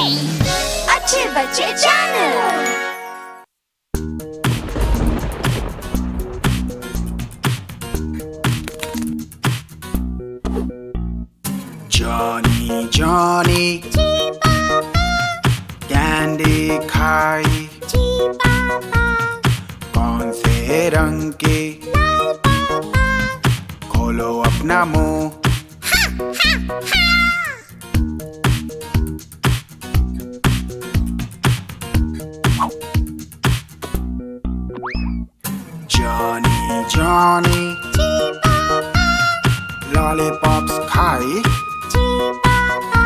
अच्छे बच्चे channel. Johnny Johnny जी पापा। कैंडी खाई जी पापा। कौन से रंग की? लाल पापा। खोलो अपना मुंह। हा हा हा। जॉनी जॉनी जी पापा। लॉलीपॉप्स खाई जी पापा।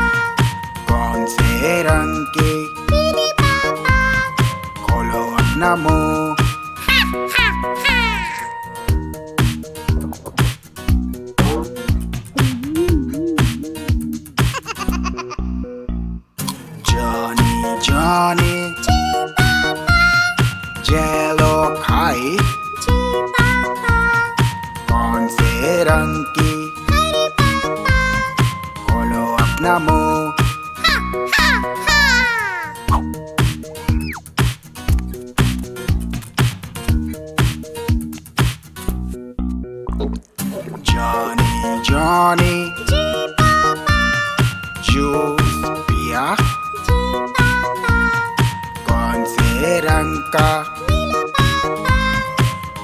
कौन से रंग की? पीली पापा। खोलो अपना मुंह। हा हा हा। जॉनी जॉनी जी पापा। जेलो खाई जी पापा। कौन से रंग की? हरे पापा। खोलो अपना मुंह। हा हा हा। जॉनी जॉनी जी पापा। जूस पिया जी पापा। कौन से रंग का? नीला पापा।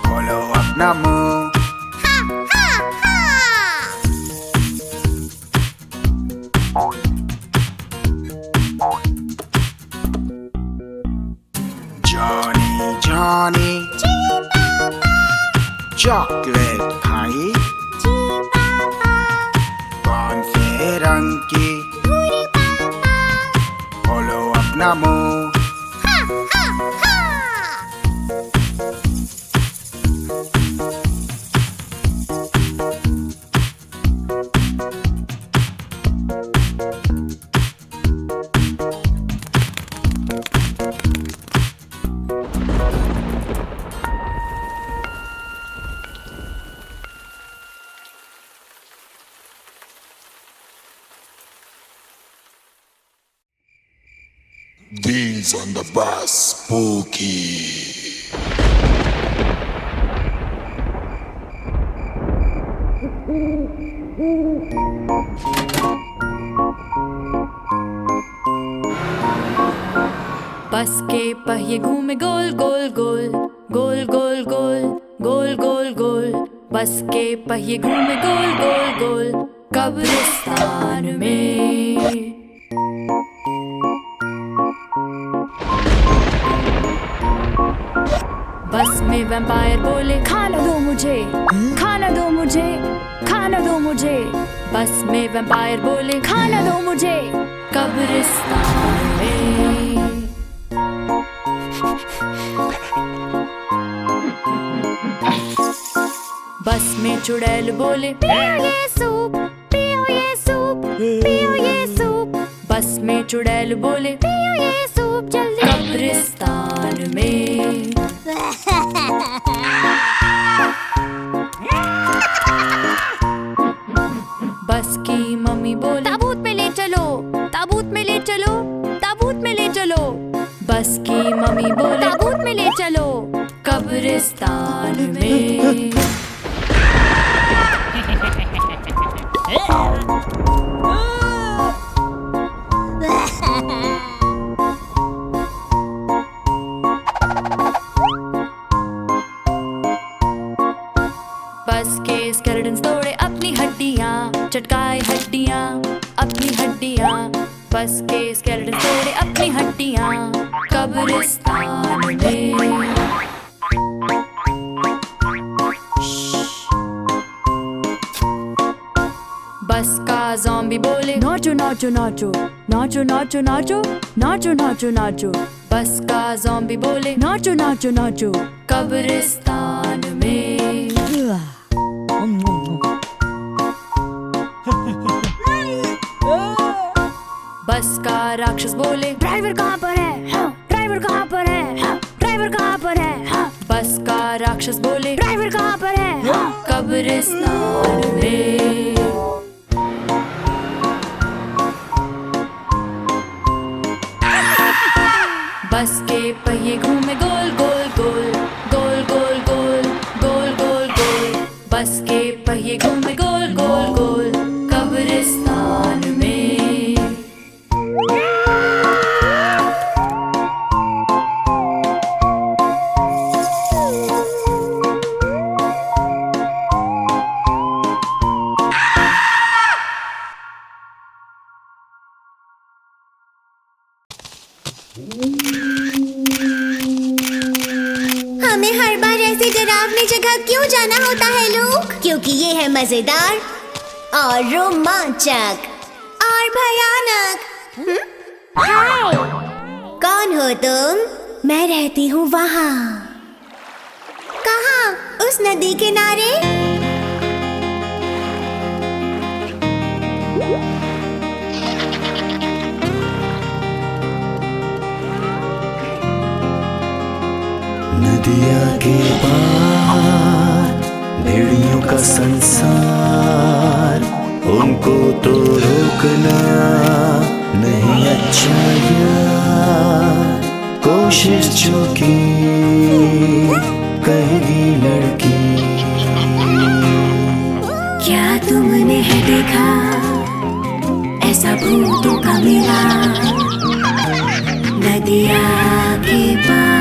खोलो अपना मुंह। हा हा हा। जॉनी जॉनी जी पापा। चॉकलेट खाई जी पापा। कौन से रंग की? भूरी पापा। खोलो अपना मुंह। हा हा हा। Beans on the bus, spooky. बस के पहिए घूमे गोल गोल गोल गोल गोल गोल गोल गोल गोल। बस के पहिए घूमे गोल गोल गोल कब्रिस्तान में। बस में वैम्पायर बोले खाना दो मुझे, खाना दो मुझे, खाना दो मुझे। बस में वैम्पायर बोले खाना दो मुझे कब्रिस्तान में। बस में चुड़ैल बोले पियो ये सूप। पियो ये सूप। पियो ये सूप। बस में चुड़ैल बोले पियो ये सूप जल्दी। कब्रिस्तान में। बस की मम्मी बोले ताबूत में ले चलो। ताबूत में ले चलो। ताबूत में ले चलो। बस की मम्मी बोले ताबूत में ले चलो। कब्रिस्तान में। बस के स्केलेटन्स तोड़े अपनी हड्डियाँ, चटकाए हड्डियाँ अपनी हड्डियाँ। बस के स्केलेटन्स तोड़े अपनी हड्डियाँ कब्रिस्तान में। बस का ज़ॉम्बी बोले नाचो नाचो नाचो नाचो नाचो नाचो नाचो नाचो नाचो। बस का ज़ॉम्बी बोले नाचो नाचो नाचो कब्रिस्तान में। बस का राक्षस बोले ड्राइवर कहाँ पर है? हाँ, ड्राइवर कहाँ पर है? हाँ, ड्राइवर कहाँ पर है? हाँ, बस का राक्षस बोले ड्राइवर कहाँ पर है? हाँ, कब्रिस्तान में। बस के पहिए घूमे गोल गोल गोल, गोल गोल गोल, गोल गोल गोल। बस के पहिए घूमे गोल गोल गोल, कब्रिस्तान में। हमें हर बार ऐसी डरावनी जगह क्यों जाना होता है लोग? क्योंकि ये है मजेदार और रोमांचक और भयानक। हाय, कौन हो तुम? मैं रहती हूँ वहाँ। कहाँ? उस नदी किनारे? नदिया के पार भेड़ियों का संसार, उनको तो रोकना नहीं अच्छा यार। कोशिश जो की कहेगी लड़की। क्या तुमने है देखा ऐसा भूतों का मेला नदिया के पार?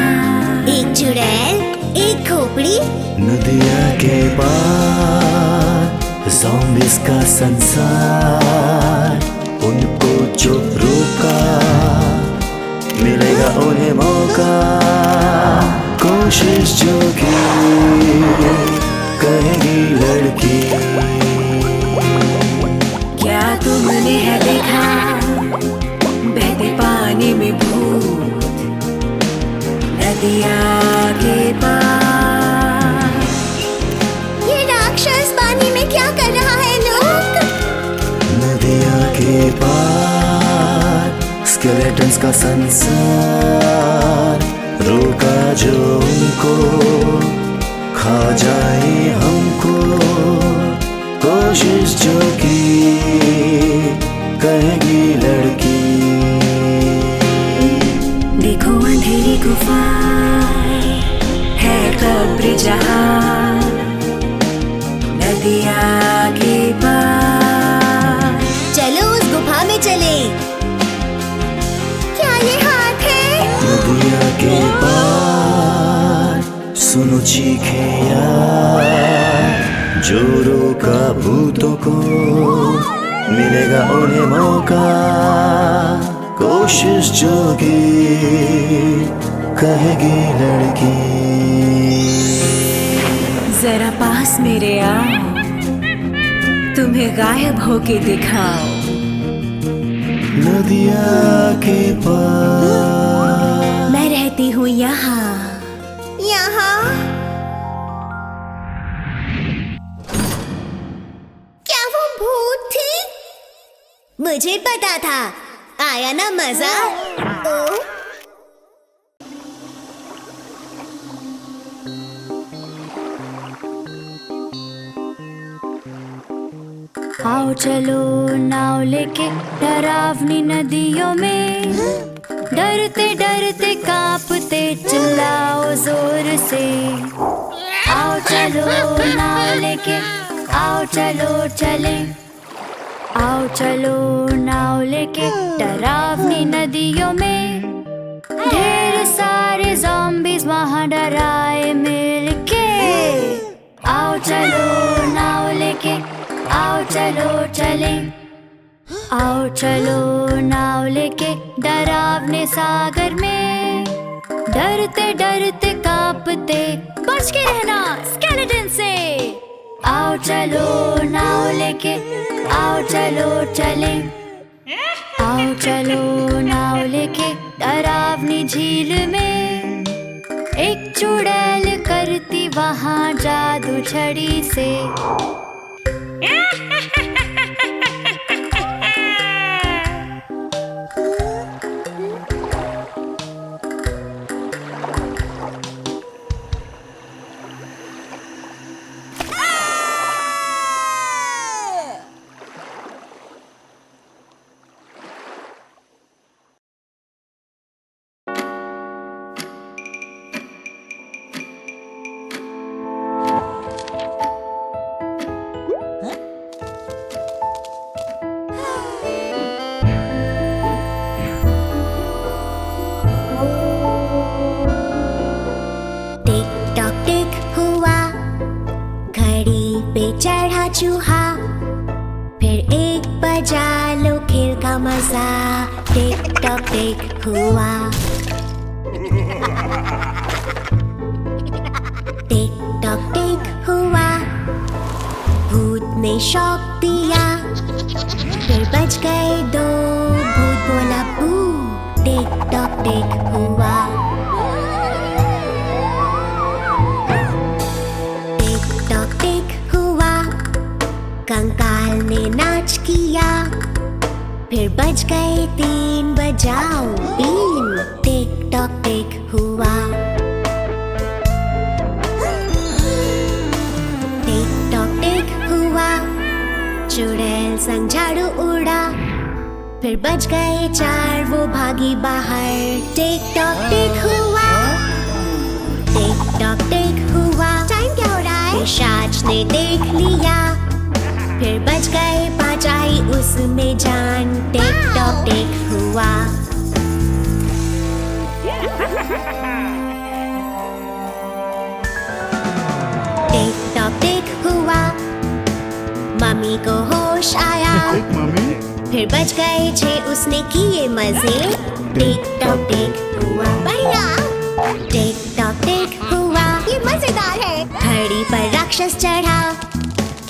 एक चुड़ैल, एक खोपड़ी। नदिया के पार ज़ॉम्बीज़ का संसार, उनको जो रोका मिलेगा उन्हें मौका। कोशिश जो की कहेगी लड़की। क्या तुमने है देखा बहते पानी में भूत नदिया के पार? ये राक्षस पानी में क्या कर रहा है लोग? नदिया के पार स्केलेटन्स का संसार, रोका जो उनको खा जाए हमको। कोशिश जो की कहेगी लड़की। देखो अंधेरी गुफा है कब्र जहाँ नदिया के पार। चलो उस गुफा में चले। क्या ये हाथ है? नदिया के पार सुनो चीखे यार, जो रोका भूतों को मिलेगा उन्हें मौका। कोशिश जो की कहेगी लड़की। जरा पास मेरे आओ, तुम्हें गायब होके दिखाओ। नदिया के पार मैं रहती हूँ यहाँ। यहाँ? क्या वो भूत थी? मुझे पता था। आया ना मजा? ओ? आओ चलो नाव लेके डरावनी नदियों में, डरते डरते कांपते चिल्लाओ जोर से। आओ चलो नाव लेके, आओ चलो चले। आओ चलो नाव लेके डरावनी नदियों में, ढेर सारे ज़ॉम्बीज़ वहाँ डराए मिलके। आओ चलो नाव लेके, आओ चलो चले। आओ चलो नाव लेके डरावने सागर में, डरते डरते कांपते बच के रहना स्केलेटन से। आओ चलो नाव लेके, आओ चलो चले। आओ चलो नाव लेके डरावनी झील में, एक चुड़ैल करती वहाँ जादू छड़ी से। चूहा। फिर 1 बजा लो खेल का मजा, टिक टॉक टिक हुआ। टिक टॉक टिक हुआ, भूत ने शॉक दिया। फिर बज गए 2, भूत बोला बू, टिक टॉक टिक हुआ। टिक टॉक टिक हुआ, कंकाल ने नाच किया। फिर बज गए 3, बजाओ बीन, टिक टॉक टिक हुआ। टिक टॉक टिक हुआ, चुड़ैल संग झाड़ू उड़ा। फिर बज गए 4, वो भागी बाहर, टिक टॉक टिक हुआ। टिक टॉक टिक हुआ, टाइम क्या हो रहा है? पिशाच ने देख लिया। फिर बज गए 5, आई उसमें जान, टिक टॉक टिक हुआ। टिक टॉक टिक हुआ, मम्मी को होश आया। फिर बज गए 6, उसने किए मजे, टिक टॉक टिक हुआ। बढ़िया। टिक टॉक टिक हुआ, ये मजेदार है। घड़ी पर राक्षस चढ़ा।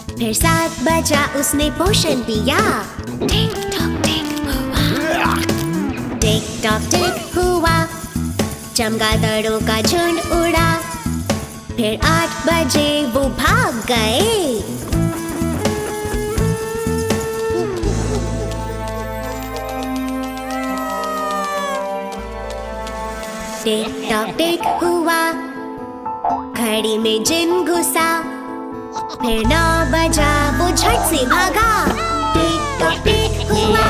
फिर 7 बजा, उसने पोषण पिया, टिक टॉक टिक हुआ। टिक टॉक टिक हुआ, चमगादड़ों का झुंड उड़ा। फिर 8 बजे वो भाग गए। टिक टॉक टिक हुआ, घड़ी में जिन घुसा। फिर 9 बजा, वो झट से भागा, टिक टॉक टिक हुआ।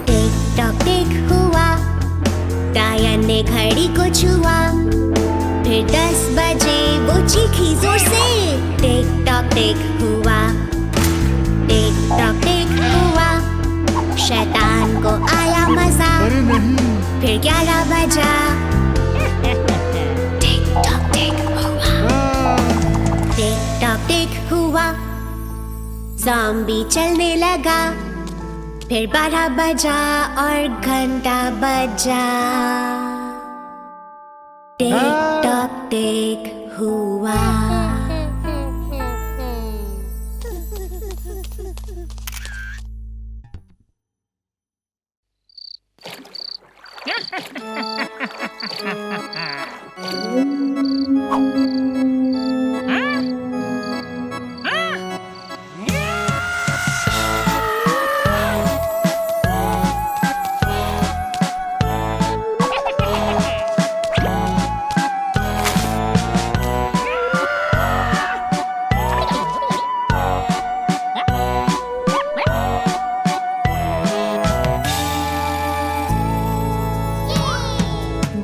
टिक टॉक टिक हुआ, डायन ने घड़ी को छुआ। फिर 10 बजे, वो चीखी जोर से, टिक टॉक टिक हुआ। टिक टॉक टिक हुआ, शैतान को आया मजा। फिर 11 बजा, टिक टॉक टिक हुआ। टिक टॉक टिक हुआ, ज़ॉम्बी चलने लगा। फिर 12 बजा और घंटा बजा, टिक टॉक टिक हुआ।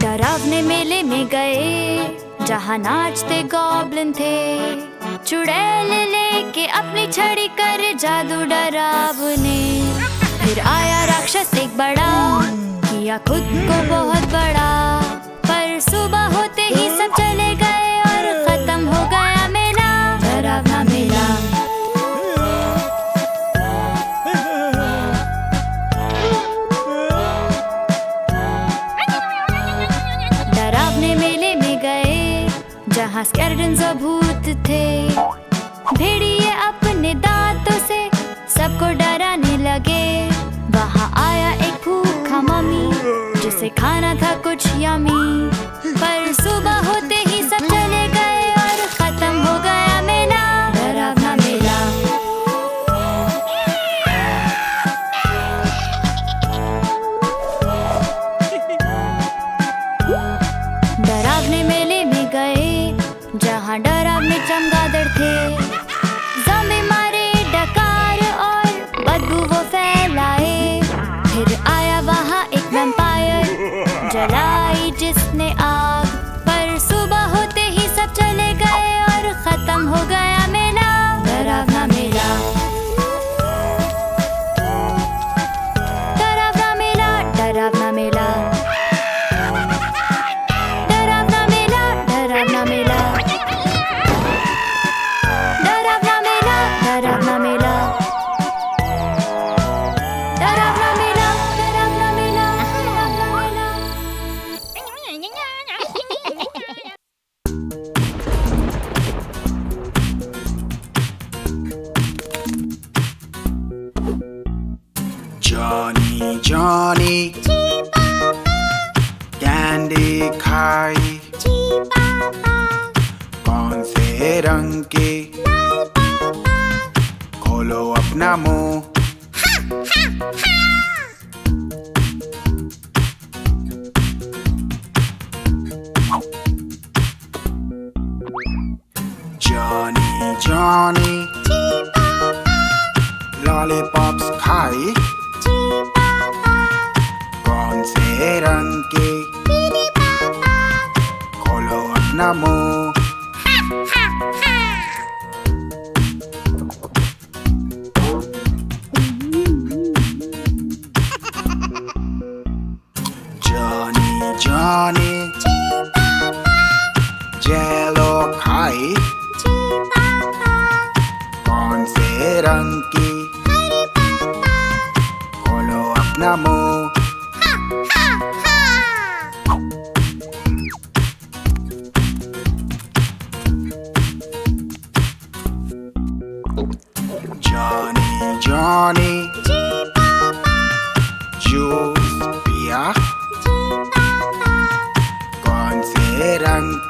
डरावने मेले में गए, जहाँ नाचते गॉब्लिन थे। चुड़ैल लेके अपनी छड़ी कर जादू डरावने। फिर आया राक्षस एक बड़ा, किया खुद को बहुत बड़ा। पर सुबह होते ही सब चले गए और खत्म हो गया मेला, डरावना मेला। डरावने मेले में गए, जहाँ स्केलेटन्स और भूत थे। भेड़िए अपने दांतों से सबको डराने लगे। वहाँ आया एक भूखा मम्मी, जिसे खाना था कुछ यमी। पर सुबह होते ही सब चले गए और खत्म हो गया मेला, डरावना मेला। डरावने मेले में गए, जहाँ डरावने चमगादड़ थे। ज़ॉम्बी मारे डकार और बदबू वो फैलाए। फिर आया वहाँ एक वैम्पायर, जलाई जिसने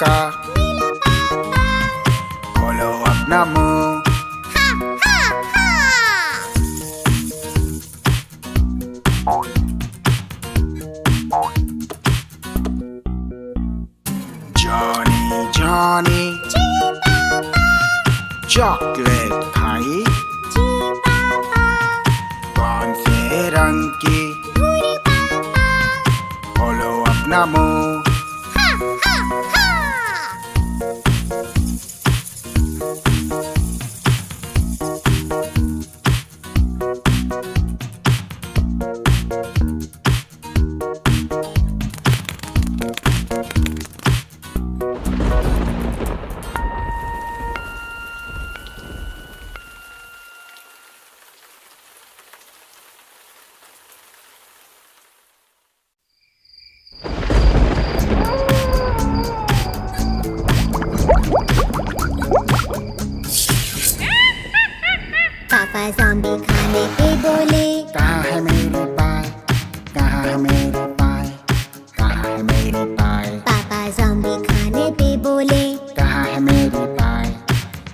पापा खोलो अपना मुंह जॉनी जॉनी चॉकलेट खाई कौन से रंग की खोलो अपना मुंह पापा ज़ॉम्बी खाने पे बोले कहाँ है मेरे पाय कहाँ है मेरे पाय कहाँ है मेरे पाय पापा ज़ॉम्बी खाने पे बोले कहाँ है मेरे पाय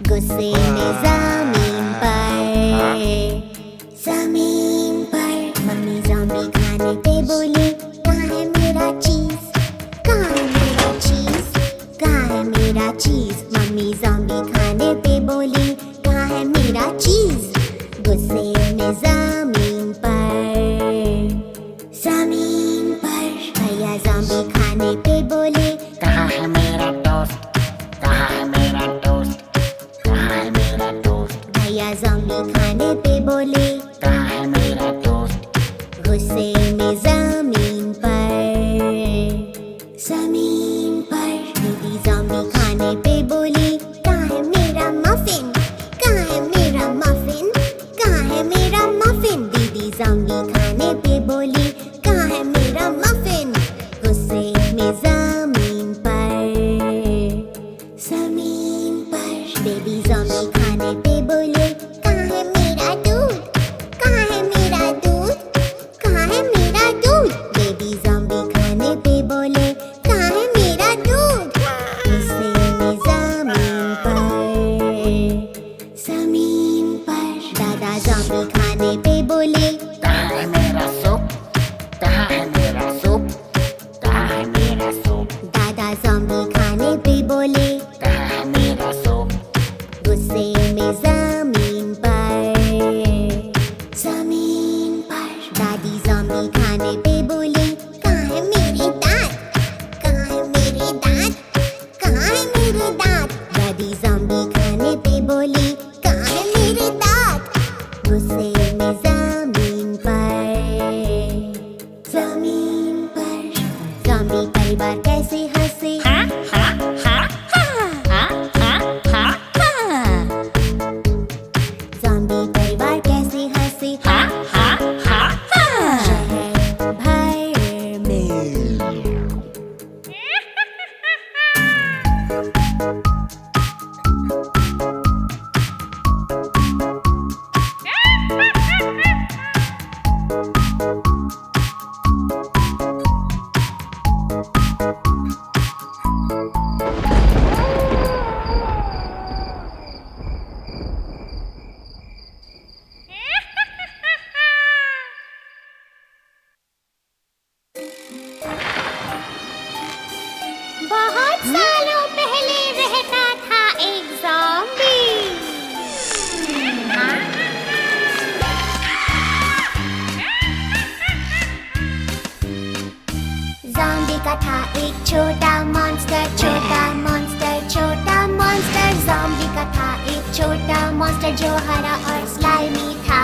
गुस्से में ज़मीन पर मम्मी ज़ॉम्बी खाने पे बोले कहाँ है मेरा चीज़ कहाँ है मेरा चीज़ कहाँ है मेरा चीज़ मम्मी ज़ॉम्बी खाने पे बोली कहाँ है मेरा चीज़ गुस्से में ज़मीन पर भैया ज़ॉम्बी खाने पे बोले कहाँ है मेरा दोस्त कहाँ है मेरा दोस्त कहाँ है मेरा दोस्त भैया ज़ॉम्बी खाने पे बोले कहाँ है मेरा दोस्त गुस्से में ज़मीन पर दीदी ज़ॉम्बी खाने पे बोली कहाँ है मेरा मफ़िन कहाँ है मेरा मफ़िन कहाँ है मेरा मफ़िन दीदी ज़ॉम्बी खाने पे बोली कहाँ है मेरा मफ़िन गुस्से में ज़मीन पर बेबी ज़ॉम्बी खाने पे बोले कहाँ है मेरा दूध कहाँ है मेरा दूध कहाँ है मेरा दूध बेबी ज़ॉम्बी खाने पे बोले कहाँ है मेरा दूध गुस्से में ज़मीन पर दादा ज़ॉम्बी खाने पे बोले कहाँ है मेरा सूप कहाँ है मेरा सूप कहाँ है मेरा सूप दादा ज़ॉम्बी खाने पे बोले कहाँ है मेरा सूप गुस्से में ज़मीन पर दादी ज़ॉम्बी खाने पे बोली कहाँ है मेरे दांत कहाँ है मेरे दांत कहाँ है मेरे दांत दादी ज़ॉम्बी खाने पे बोली कहाँ है मेरे दांत गुस्से में ज़मीन पर ज़ॉम्बी परिवार कैसे हंसे ज़ॉम्बी परिवार कैसे हंसे शहर भर में बहुत सालों पहले रहता था एक ज़ॉम्बी ज़ॉम्बी का था एक छोटा मॉन्स्टर ज़ॉम्बी का था एक छोटा मॉन्स्टर जो हरा और स्लाइमी था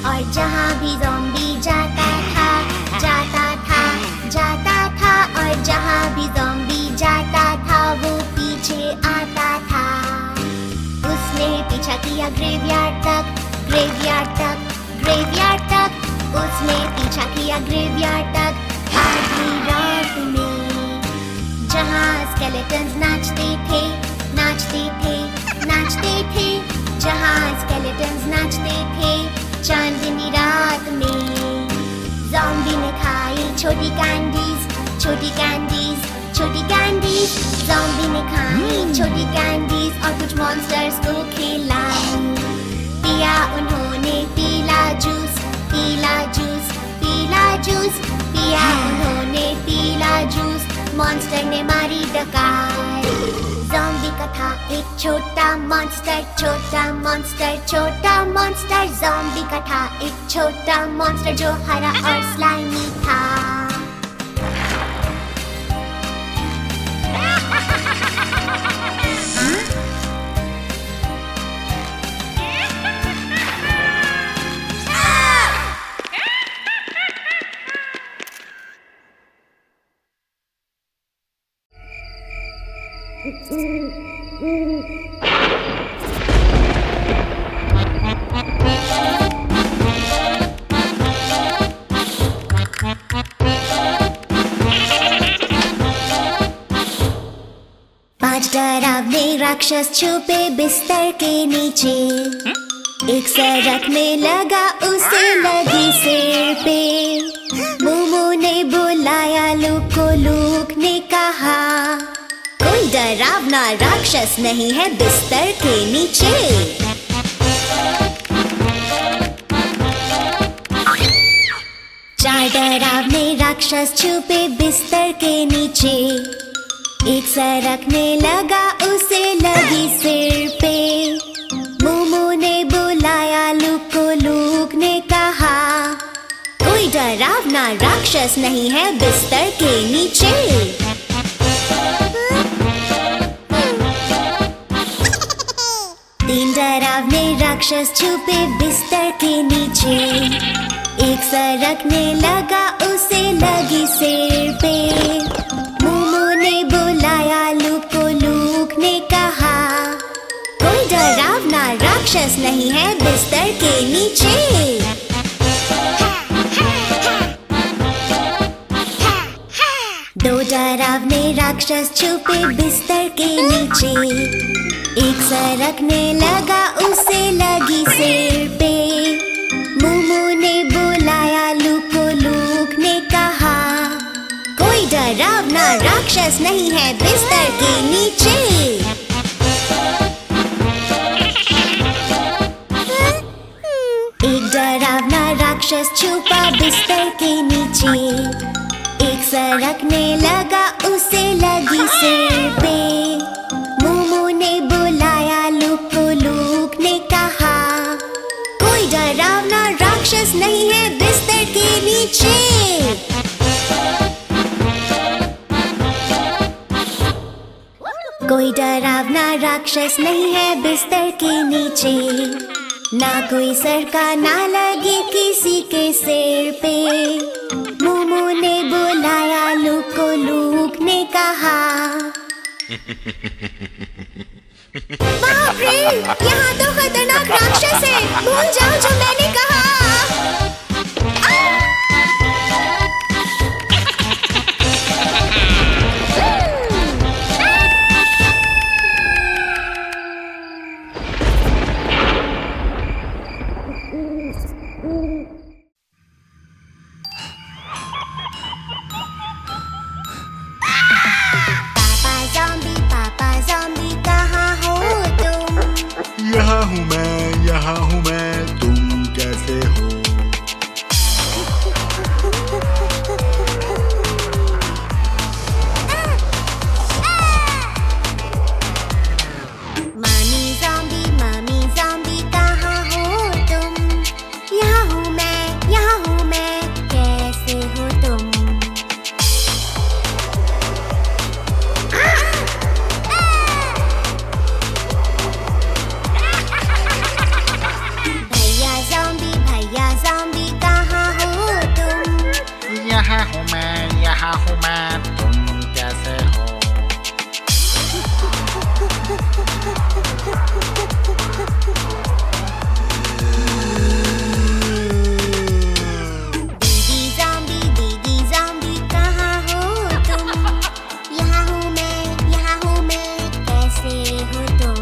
और जहाँ भी ज़ॉम्बी जाता था और जहाँ भी ज़ॉम्बी जाता था वो पीछे आता था उसने पीछा किया ग्रेवयार्ड तक उसने पीछा किया ग्रेवयार्ड तक आधी रात में जहाँ स्केलेटन्स नाचते थे जहाँ स्केलेटन्स नाचते थे चांदनी रात में ज़ॉम्बी ने खाई छोटी कैंडीज छोटी कैंडीज। ज़ॉम्बी ने खाई छोटी कैंडीज और कुछ मॉन्स्टर्स को खिलाई। पिया उन्होंने पीला जूस, पीला जूस, पीला जूस। पिया उन्होंने पीला जूस, मॉन्स्टर ने मारी डकार। ज़ॉम्बी का था एक छोटा मॉन्स्टर, छोटा मॉन्स्टर, छोटा मॉन्स्टर। ज़ॉम्बी का था एक छोटा मॉन्स्टर जो हरा और स्लाइमी था। पांच डरावने राक्षस छुपे बिस्तर के नीचे। एक सरक में लगा उसे लगी सिर पे। मोमो ने बुलाया लूक को, लूक ने कहा कोई डरावना राक्षस नहीं है बिस्तर के नीचे। चार डरावने राक्षस छुपे बिस्तर के नीचे। एक सरकने लगा उसे लगी सिर पे। मोमो ने बुलाया लूक को, लूक ने कहा कोई डरावना राक्षस नहीं है बिस्तर के नीचे। तीन डरावने राक्षस छुपे बिस्तर के नीचे। एक सरकने लगा उसे लगी सिर पे। मोमो ने बुलाया लूक को, लूक ने कहा कोई डरावना राक्षस नहीं है बिस्तर के नीचे। दो डरावने राक्षस छुपे बिस्तर के नीचे। एक सरकने लगा उसे लगी सिर पे। मोमो ने बुलाया लूक को, लूक ने कहा कोई डरावना राक्षस नहीं है बिस्तर के नीचे। एक डरावना राक्षस छुपा बिस्तर के नीचे। एक सरकने लगा उसे लगी सिर पे। मोमो ने बुलाया लूक को, लूक ने कहा कोई डरावना राक्षस नहीं है बिस्तर के नीचे। कोई डरावना राक्षस नहीं है बिस्तर के नीचे। ना कोई सरका ना लगे किसी के सिर पे। मोमो ने बुलाया लूक को, लूक ने कहा बाप रे, यहाँ तो खतरनाक राक्षस है। भूल जाओ जो मैंने कहा। पापा ज़ॉम्बी कहाँ हो तुम? यहाँ हूँ मैं, तुम कैसे हो? मामी ज़ॉम्बी कहाँ हो तुम? यहाँ हूँ मैं, कैसे हो तुम? भैया ज़ॉम्बी कहाँ हो तुम? यहाँ हूँ मैं, तुम कैसे हो? दीदी ज़ॉम्बी कहाँ हो तुम? यहाँ हूँ मैं, कैसे हो तुम?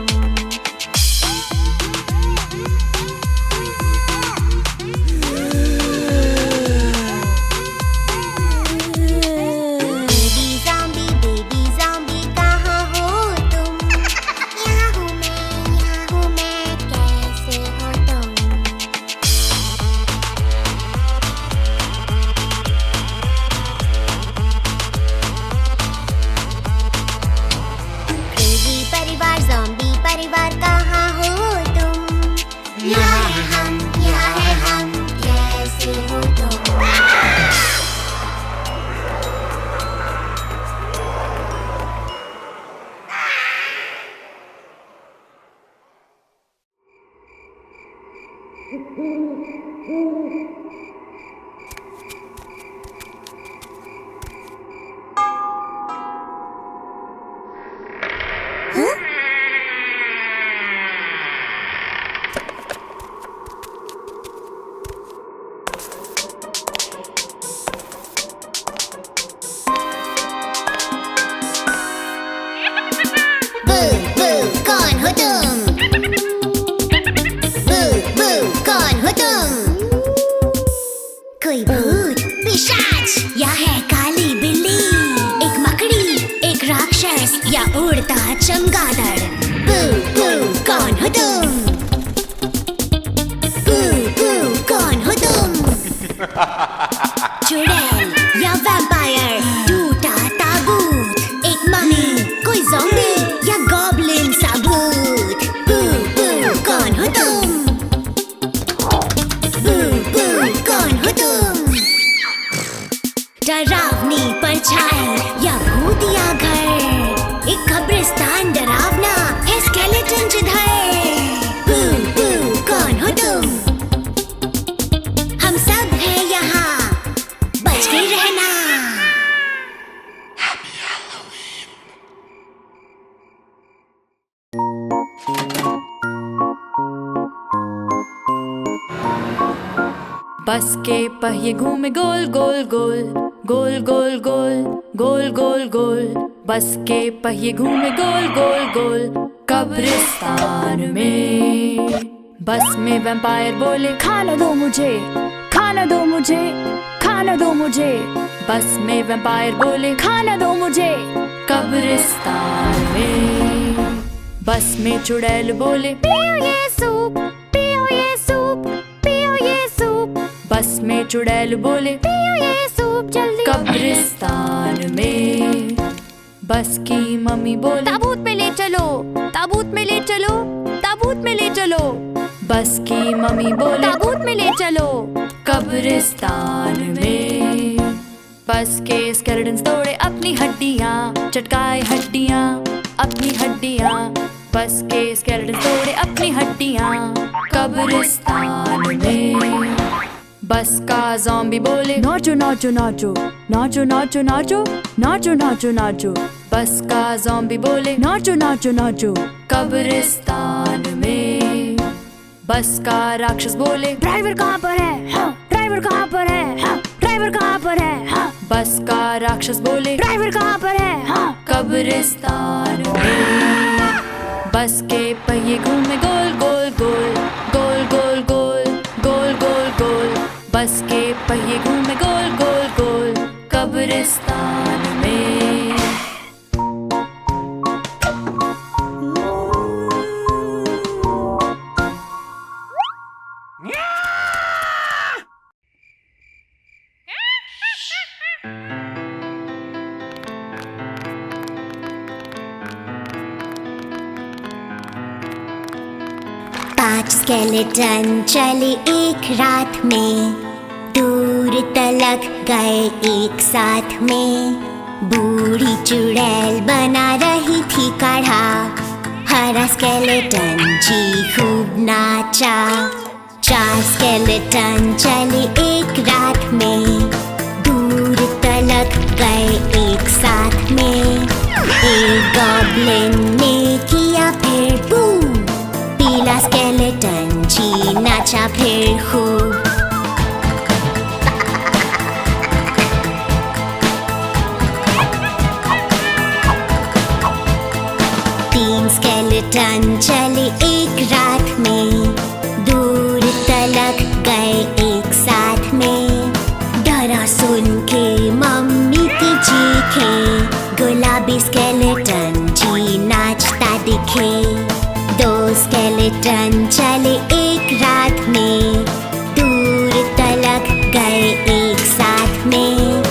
बेबी या है काली बिल्ली, एक मकड़ी, एक राक्षस या उड़ता चमगादड़? पू पू कौन हो तुम? पू पू कौन हो तुम? चुड़ैल या वैम्पायर, टूटा ताबूत, एक मम्मी, कोई ज़ॉम्बी या गॉब्लिन सा भूत? पू पू कौन हो तुम? पू पू कौन हो तुम? डरावनी परछाई या भूतिया घर, एक कब्रिस्तान डरावना है स्केलेटन जिधर? पू पू कौन हो तुम? हम सब हैं यहाँ, बच के रहना। बस के पहिए घूमे गोल गोल गोल, गोल गोल गोल, गोल गोल गोल। बस के पहिए घूमे गोल गोल गोल, कब्रिस्तान में। बस में वैम्पायर बोले, खाना दो मुझे, खाना दो मुझे, खाना दो मुझे। बस में वैम्पायर बोले, खाना दो मुझे। कब्रिस्तान में। बस में चुड़ैल बोले, पियो ये सूप, पियो ये सूप, पियो ये सूप। बस में चुड़ैल बोले, पियो ये सूप जल्दी। कब्रिस्तान में। बस की मम्मी बोले, ताबूत में ले चलो, ताबूत में ले चलो, ताबूत में ले चलो। बस की मम्मी बोले, ताबूत में ले चलो। कब्रिस्तान में। बस के स्केलेटन्स तोड़े अपनी हड्डियाँ, चटकाए हड्डियाँ, अपनी हड्डियाँ। बस के स्केलेटन्स तोड़े अपनी हड्डियाँ, कब्रिस्तान में। बस का ज़ॉम्बी बोले, नाचो नाचो नाचो, नाचो नाचो नाचो, नाचो नाचो नाचो। बस का ज़ॉम्बी बोले, नाचो नाचो नाचो। कब्रिस्तान में। बस का राक्षस बोले, ड्राइवर कहाँ पर है? हाँ, ड्राइवर कहाँ पर है? हाँ, ड्राइवर कहाँ पर है? हाँ, बस का राक्षस बोले, ड्राइवर कहाँ पर है? हाँ, कब्रिस्तान में। बस के पहिए घूमे गोल गोल गोल, गोल गोल गोल, गोल गोल गोल। बस के पहिए घूमे गोल गोल गोल, कब्रिस्तान में। पांच स्केलेटन चले एक रात में, दूर तलक गए एक साथ में। बूढ़ी चुड़ैल बना रही थी काढ़ा, हरा स्केलेटन जी खूब नाचा। चार स्केलेटन चले एक रात में, दूर तलक गए एक साथ में। एक गॉब्लिन ने किया फिर बू, पीला स्केलेटन जी नाचा फिर खूब। तीन स्केलेटन चले एक रात में, दूर तलक गए एक साथ में। डरा सुन के मम्मी की चीखें, गुलाबी स्केलेटन जी नाचता दिखे। दो स्केलेटन चले एक रात में, दूर तलक गए एक साथ में।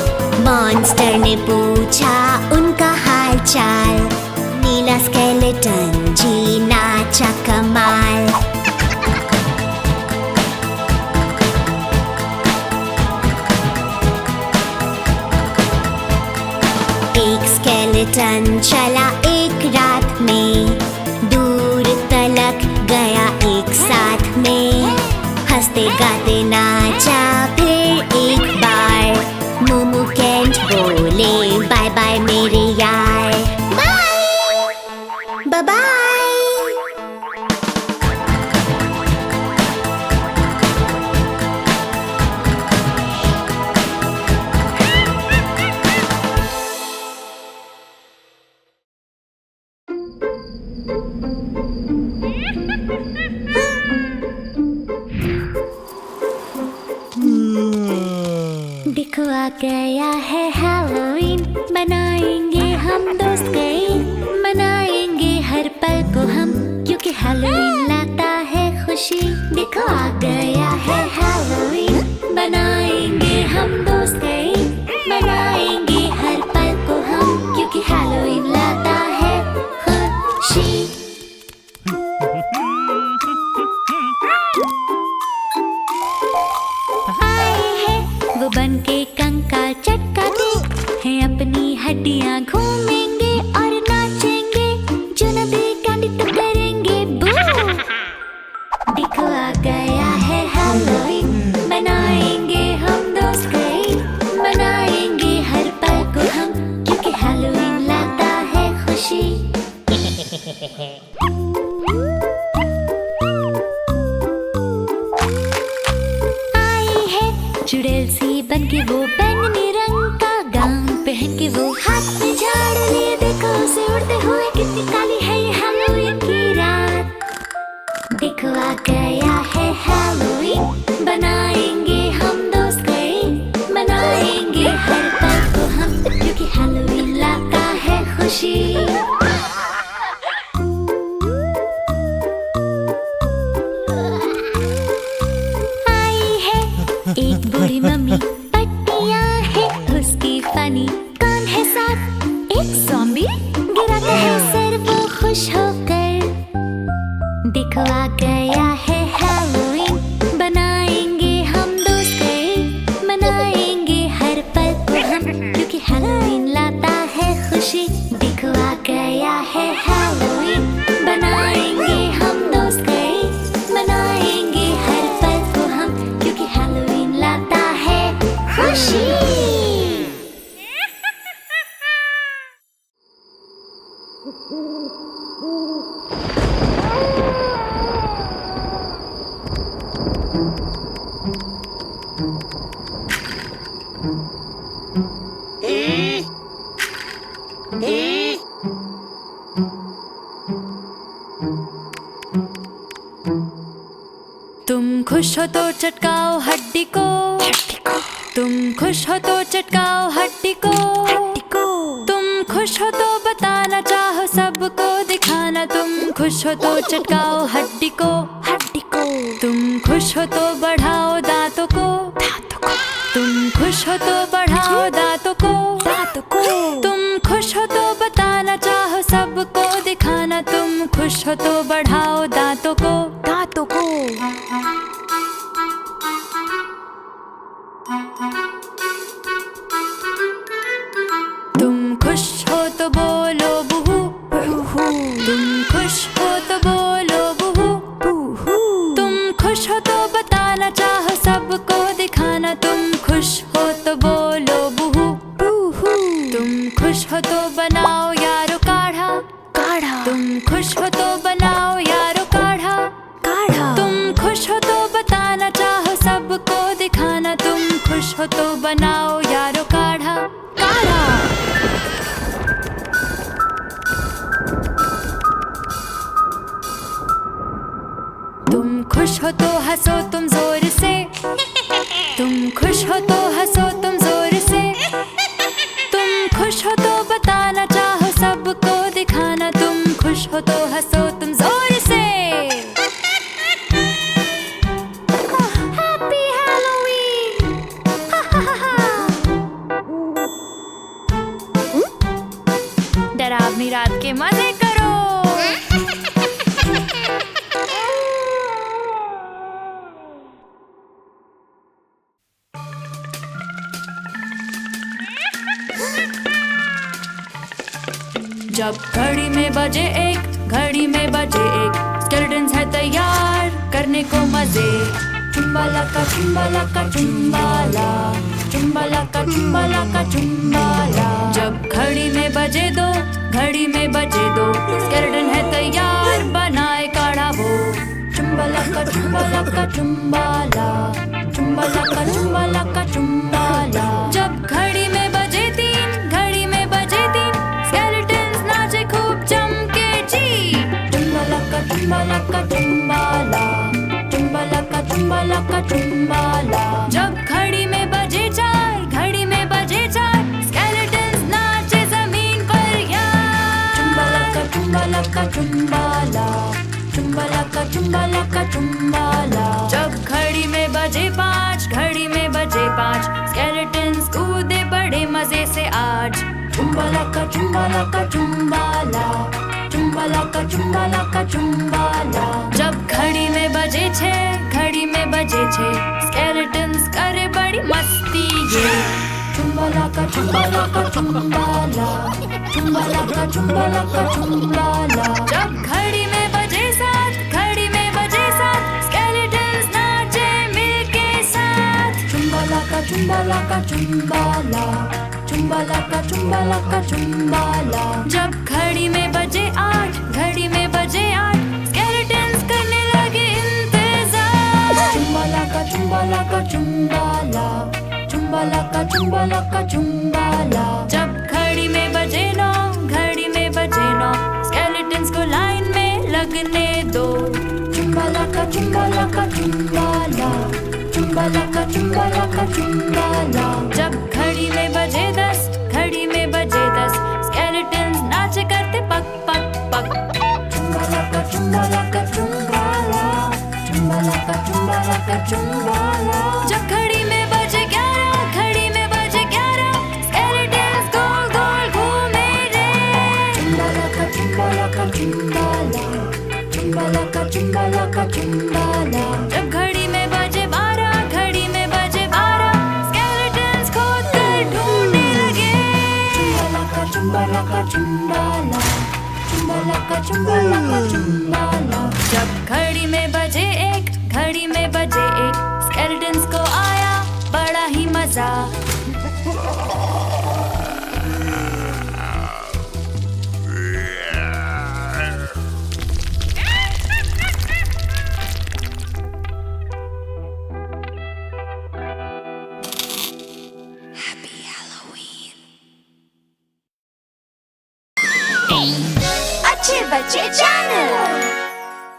मॉन्स्टर ने पूछा उनका हाल चाल, नीला स्केलेटन जी नाचा कमाल। एक स्केलेटन चला एक रात में, दूर तलक गया एक साथ में। हंसते गाते नाचा फिर एक बार, मोमो कैंट बोले बाय बाय मेरे यार। Bye bye. देखो गया है हैलोवीन, मनाएंगे हम दोस्त गए, मनाएंगे हर पल को हम, क्योंकि हैलोवीन लाता है खुशी। देखो आ गया है हैलोवीन, मनाएंगे हम दोस्त गए, मनाएंगे हर पल को हम, क्योंकि हैलोवीन लाता है खुशी। वो बन के कंकाल चटकाते हैं, अपनी हड्डियां घूमेंगे और नाचेंगे, जो न देखेंगे तो करेंगे बू। देखो आ गया है हैलोवीन, मनाएंगे हम दोस्त गए, मनाएंगे हर पल को हम, क्योंकि हैलोवीन लाता है खुशी। चुड़ैल सी बन के वो बैंगनी रंग का गाउन पहन के वो हाथ में झाड़ू लिए, देखो उसे उड़ते हुए, कितनी काली है ये हैलोवीन की रात। देखो आ गया है हैलोवीन, बनाएंगे हम दोस्त गए, मनाएंगे हर पल को हम, क्योंकि हैलोवीन लाता है खुशी। एक बूढ़ी मम्मी पट्टियाँ है उसकी फनी, कौन है साथ एक ज़ॉम्बी, गिराता है सर वो खुश होकर। देखो आ गया है हैलोवीन, बनाएंगे हम दोस्त गए, मनाएंगे हर पल को हम, क्योंकि हैलोवीन लाता है खुशी। देखो आ गया है हैलोवीन, बनाएंगे हम दोस्त गए, मनाएंगे हर पल को हम, क्योंकि हैलोवीन लाता है खुशी। तुम खुश हो तो चटकाओ हड्डी को, तुम खुश हो तो चटकाओ हड्डी को, तुम खुश हो तो बताना चाहो सबको दिखाना, तुम खुश हो तो चटकाओ हड्डी को, तुम खुश हो तो बढ़ाओ दांतों को, तुम खुश हो तो बढ़ाओ दांतों को, तुम खुश हो तो बताना चाहो सबको दिखाना, तुम खुश हो तो बढ़ाओ दांतों को। तुम खुश हो तो बोलो बूहू, तुम खुश हो तो बोलो बूहू, तुम खुश हो तो बताना चाहो सबको दिखाना, तुम खुश हो तो बोलो बूहू, तुम खुश हो तो बनाओ यारो काढ़ा, तुम खुश हो तो बनाओ यारो काढ़ा, तुम खुश हो तो बताना चाहो सबको दिखाना, तुम खुश हो तो बनाओ यारो काढ़ा। तुम खुश हो तो हंसो तुम जोर से, तुम खुश हो तो हंसो तुम जोर से, तुम खुश हो तो बताना चाहो सबको दिखाना, तुम खुश हो तो हंसो तुम जोर से। Happy Halloween. डरावनी रात के मजे करो। जब घड़ी में बजे एक, घड़ी में बजे एक, स्केलेटन्स है तैयार करने को मजे। चुम्बाला का चुम्बाला का चुम्बाला, चुम्बाला का चुम्बाला का चुम्बाला। जब घड़ी में बजे दो, घड़ी में बजे दो, स्केलेटन है तैयार बनाए काढ़ा वो। चुम्बाला का चुम्बाला का चुम्बाला, चुम्बाला का चुम्बाला का चुम्बाला। जब घड़ी में बजे तीन, घड़ी में बजे तीन, स्केलेटन्स नाचे खूब जम के जी। चुम्बाला का चुम्बाला का चुम्बाला, चुम्बाला का चुम्बाला का चुम्बाला। जब घड़ी में बजे चार, घड़ी में से आज। चुम्बाला का चुम्बाला का चुम्बाला, चुम्बाला का चुम्बाला का चुम्बाला। जब घड़ी में बजे 6, घड़ी में बजे 6, स्केलेटन्स करे बड़ी मस्ती ये। चुम्बाला का चुम्बाला का चुम्बाला, चुम्बाला का चुम्बाला का चुम्बाला। जब घड़ी में बजे 7, घड़ी में बजे 7, स्केलेटन्स नाचे मिलके साथ। चुम्बाला का चुम्बाला का चुम्बाला, चुम्बाला का चुम्बाला का चुम्बाला। जब घड़ी में बजे 8, घड़ी में बजे 8, स्केलेटन्स करने लगे इंतजार। चुम्बाला का चुम्बाला का चुम्बाला, चुम्बाला का चुम्बाला का चुम्बाला। जब घड़ी में बजे 9, घड़ी में बजे 9, स्केलेटन्स को लाइन में लगने दो। चुम्बाला का चुम्बाला का चुम्बाला, चुम्बाला का चुम्बाला का चुम्बाला। जब घड़ी में बजे 10, घड़ी में बजे 10, स्केलेटन्स नाच करते पक पक पक। चुम्बाला का चुम्बाला का चुम्बाला, चुम्बाला का चुम्बाला का चुम्बाला। जब घड़ी में बजे 11, घड़ी में बजे 11, स्केलेटन्स गोल गोल घूमे रे। चुम्बाला का चुम्बाला का चुम्बाला, चुम्बाला का चुम्बाला का चुम्बाला। जब घड़ी में बजे 12, घड़ी में बजे 12, स्केलेटन्स खोद कर ढूंढने लगे। चुम्बाला का चुम्बाला का चुम्बाला, चुम्बाला का चुम्बाला का चुम्बाला। जब घड़ी में बजे 1, घड़ी में बजे 1, स्केलेटन्स को आया बड़ा ही मजा। अच्छे बच्चे चैनल।